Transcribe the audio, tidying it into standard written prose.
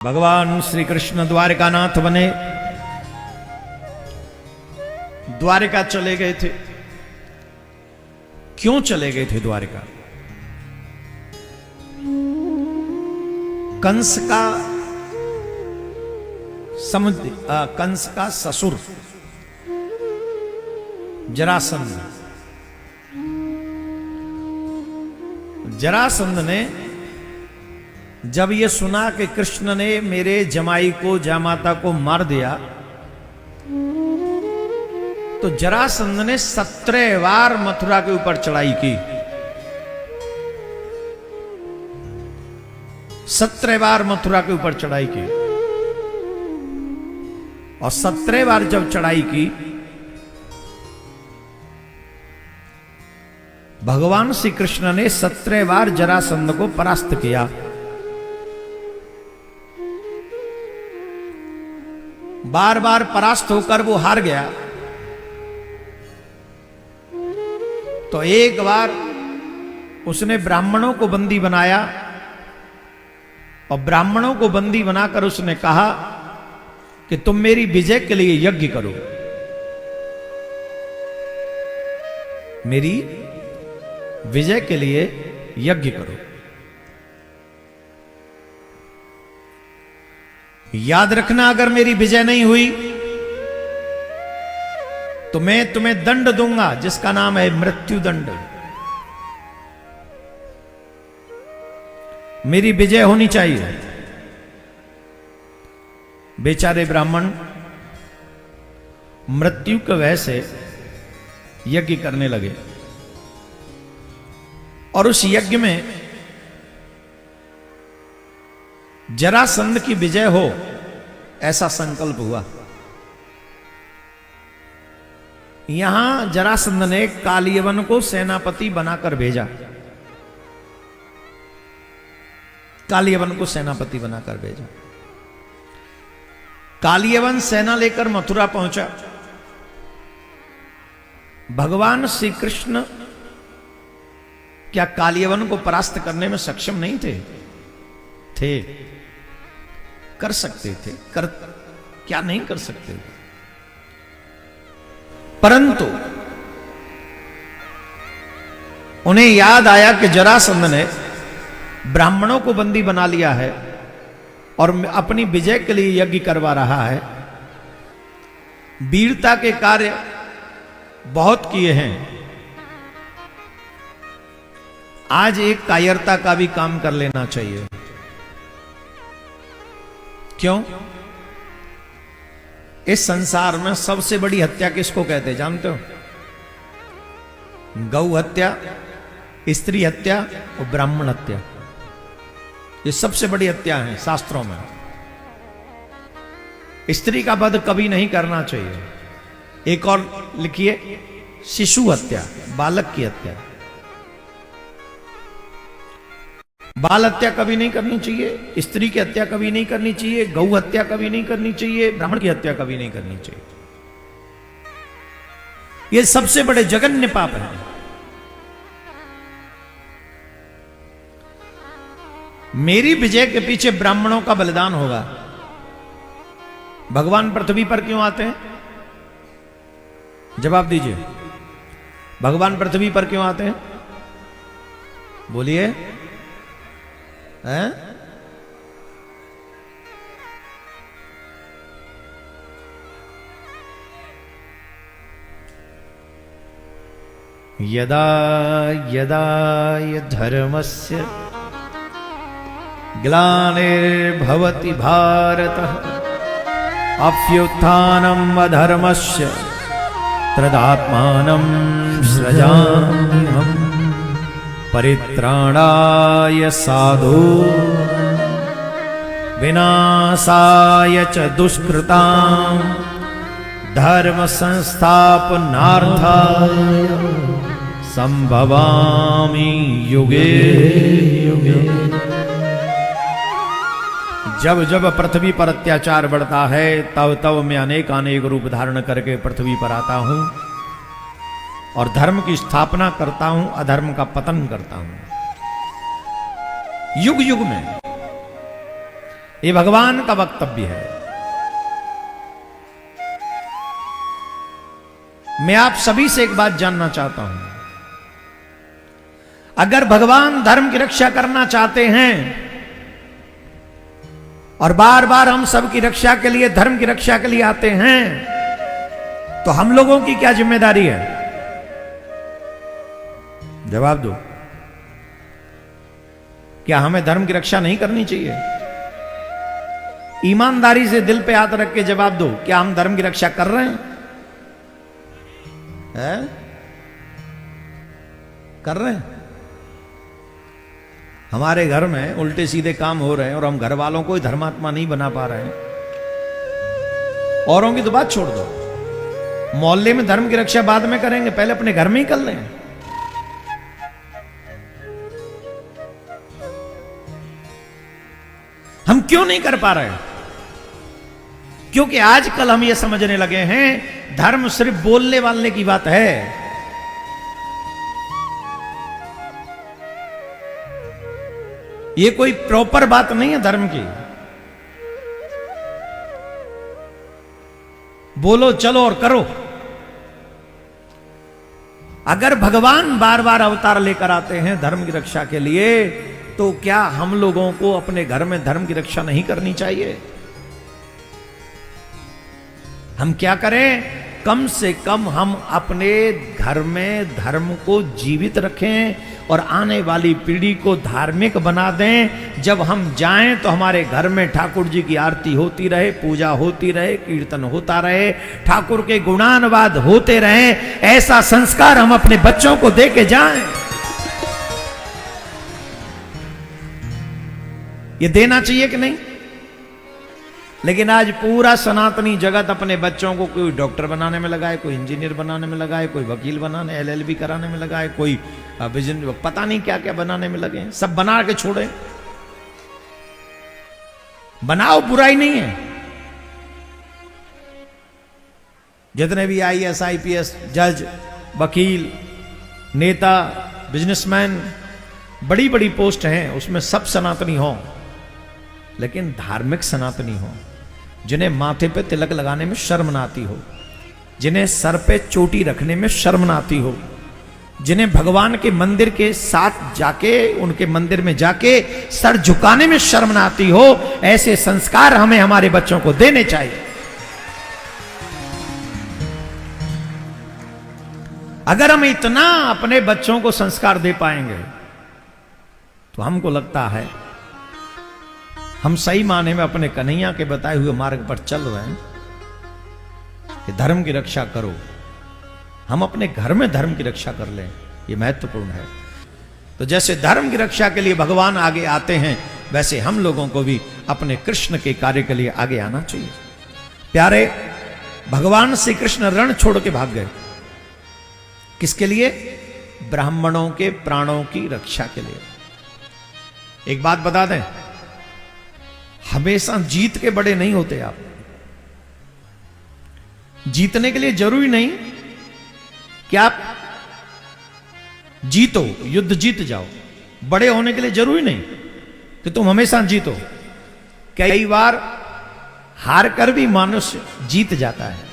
भगवान श्री कृष्ण द्वारिकानाथ बने, द्वारिका चले गए थे। क्यों चले गए थे द्वारिका? कंस का ससुर जरासंध ने जब ये सुना कि कृष्ण ने मेरे जमाई को जामाता को मार दिया, तो जरासंध ने 17 बार मथुरा के ऊपर चढ़ाई की। 17 बार मथुरा के ऊपर चढ़ाई की, और 17 बार जब चढ़ाई की, भगवान श्री कृष्ण ने 17 बार जरासंध को परास्त किया। बार बार परास्त होकर वो हार गया। तो एक बार उसने ब्राह्मणों को बंदी बनाया, और ब्राह्मणों को बंदी बनाकर उसने कहा कि तुम मेरी विजय के लिए यज्ञ करो, मेरी विजय के लिए यज्ञ करो। याद रखना, अगर मेरी विजय नहीं हुई तो मैं तुम्हें दंड दूंगा जिसका नाम है मृत्यु दंड। मेरी विजय होनी चाहिए। बेचारे ब्राह्मण मृत्यु के भय से यज्ञ करने लगे, और उस यज्ञ में जरासंध की विजय हो ऐसा संकल्प हुआ। यहां जरासंध ने कालियवन को सेनापति बनाकर भेजा। कालियवन को सेनापति बनाकर भेजा। कालियवन सेना लेकर मथुरा पहुंचा। भगवान श्री कृष्ण क्या कालियवन को परास्त करने में सक्षम नहीं थे? थे, कर सकते थे। क्या नहीं कर सकते थे? परंतु उन्हें याद आया कि जरासंध ने ब्राह्मणों को बंदी बना लिया है और अपनी विजय के लिए यज्ञ करवा रहा है। वीरता के कार्य बहुत किए हैं, आज एक कायरता का भी काम कर लेना चाहिए। क्यों? इस संसार में सबसे बड़ी हत्या किसको कहते हैं जानते हो? गौ हत्या, स्त्री हत्या और ब्राह्मण हत्या। ये सबसे बड़ी हत्या है शास्त्रों में। स्त्री का वध कभी नहीं करना चाहिए। एक और लिखिए, शिशु हत्या, बालक की हत्या। बाल हत्या कभी नहीं करनी चाहिए, स्त्री की हत्या कभी नहीं करनी चाहिए, गौ हत्या कभी नहीं करनी चाहिए, ब्राह्मण की हत्या कभी नहीं करनी चाहिए। ये सबसे बड़े जघन्य पाप हैं। मेरी विजय के पीछे ब्राह्मणों का बलिदान होगा। भगवान पृथ्वी पर क्यों आते हैं? जवाब दीजिए। भगवान पृथ्वी पर क्यों आते हैं? बोलिए। हैं? यदा यदा धर्मस्य ग्लानिर्भवति भारतः अभ्युत्थानम् अधर्मस्य तदात्मानं सृजाम्यहम् परित्राणाय साधु विनाशाय च दुष्कृतां धर्म संस्थापनार्थाय संभवामि युगे युगे। जब जब पृथ्वी पर अत्याचार बढ़ता है, तब तब मैं अनेक रूप धारण करके पृथ्वी पर आता हूं और धर्म की स्थापना करता हूं, अधर्म का पतन करता हूं। युग युग में ये भगवान का वक्तव्य है। मैं आप सभी से एक बात जानना चाहता हूं, अगर भगवान धर्म की रक्षा करना चाहते हैं और बार बार हम सब की रक्षा के लिए, धर्म की रक्षा के लिए आते हैं, तो हम लोगों की क्या जिम्मेदारी है? जवाब दो। क्या हमें धर्म की रक्षा नहीं करनी चाहिए? ईमानदारी से दिल पे हाथ रख के जवाब दो, क्या हम धर्म की रक्षा कर रहे हैं? कर रहे हैं? हमारे घर में उल्टे सीधे काम हो रहे हैं और हम घर वालों को ही धर्मात्मा नहीं बना पा रहे हैं। औरों की तो बात छोड़ दो, मोहल्ले में धर्म की रक्षा बाद में करेंगे, पहले अपने घर में ही कर लें। हम क्यों नहीं कर पा रहे? क्योंकि आजकल हम ये समझने लगे हैं धर्म सिर्फ बोलने वाले की बात है। ये कोई प्रॉपर बात नहीं है धर्म की। बोलो, चलो और करो। अगर भगवान बार बार अवतार लेकर आते हैं धर्म की रक्षा के लिए, तो क्या हम लोगों को अपने घर में धर्म की रक्षा नहीं करनी चाहिए? हम क्या करें? कम से कम हम अपने घर में धर्म को जीवित रखें और आने वाली पीढ़ी को धार्मिक बना दें। जब हम जाएं तो हमारे घर में ठाकुर जी की आरती होती रहे, पूजा होती रहे, कीर्तन होता रहे, ठाकुर के गुणानुवाद होते रहे। ऐसा संस्कार हम अपने बच्चों को दे के जाएं। ये देना चाहिए कि नहीं? लेकिन आज पूरा सनातनी जगत अपने बच्चों को कोई डॉक्टर बनाने में लगाए, कोई इंजीनियर बनाने में लगाए, कोई वकील बनाने, LLB कराने में लगाए, कोई बिजनेस, पता नहीं क्या क्या बनाने में लगे। सब बना के छोड़े। बनाओ, बुराई नहीं है। जितने भी IAS, IPS, जज, वकील, नेता, बिजनेसमैन, बड़ी बड़ी पोस्ट हैं, उसमें सब सनातनी हो, लेकिन धार्मिक सनातनी हो, जिन्हें माथे पे तिलक लगाने में शर्म ना आती हो, जिन्हें सर पे चोटी रखने में शर्म ना आती हो, जिन्हें भगवान के मंदिर के साथ जाके, उनके मंदिर में जाके सर झुकाने में शर्म ना आती हो, ऐसे संस्कार हमें हमारे बच्चों को देने चाहिए। अगर हम इतना अपने बच्चों को संस्कार दे पाएंगे तो हमको लगता है हम सही माने में अपने कन्हैया के बताए हुए मार्ग पर चल रहे हैं कि धर्म की रक्षा करो। हम अपने घर में धर्म की रक्षा कर लें, ये महत्वपूर्ण है। तो जैसे धर्म की रक्षा के लिए भगवान आगे आते हैं, वैसे हम लोगों को भी अपने कृष्ण के कार्य के लिए आगे आना चाहिए। प्यारे, भगवान श्री कृष्ण रण छोड़ के भाग गए। किसके लिए? ब्राह्मणों के प्राणों की रक्षा के लिए। एक बात बता दें, हमेशा जीत के बड़े नहीं होते आप। जीतने के लिए जरूरी नहीं कि आप जीतो, युद्ध जीत जाओ। बड़े होने के लिए जरूरी नहीं कि तुम हमेशा जीतो। कई बार हार कर भी मनुष्य जीत जाता है।